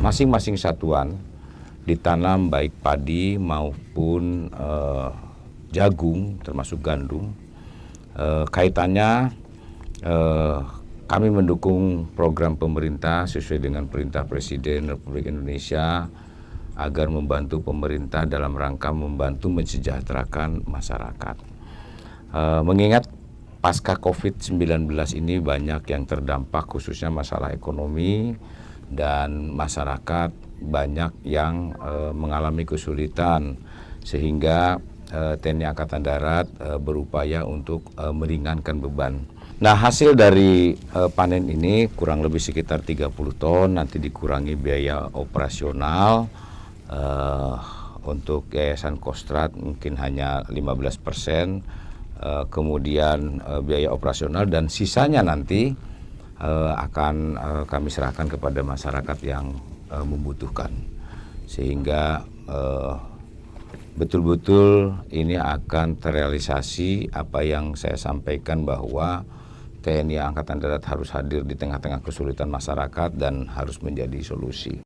masing-masing satuan ditanam baik padi maupun jagung termasuk gandum. Kaitannya kami mendukung program pemerintah sesuai dengan perintah Presiden Republik Indonesia agar membantu pemerintah dalam rangka membantu mensejahterakan masyarakat. Mengingat pasca COVID-19 ini banyak yang terdampak khususnya masalah ekonomi dan masyarakat banyak yang mengalami kesulitan sehingga TNI Angkatan Darat berupaya untuk meringankan beban. Nah, hasil dari panen ini kurang lebih sekitar 30 ton, nanti dikurangi biaya operasional. Untuk Yayasan Kostrad mungkin hanya 15%, kemudian biaya operasional dan sisanya nanti akan kami serahkan kepada masyarakat yang membutuhkan. Sehingga betul-betul ini akan terrealisasi apa yang saya sampaikan bahwa TNI Angkatan Darat harus hadir di tengah-tengah kesulitan masyarakat dan harus menjadi solusi.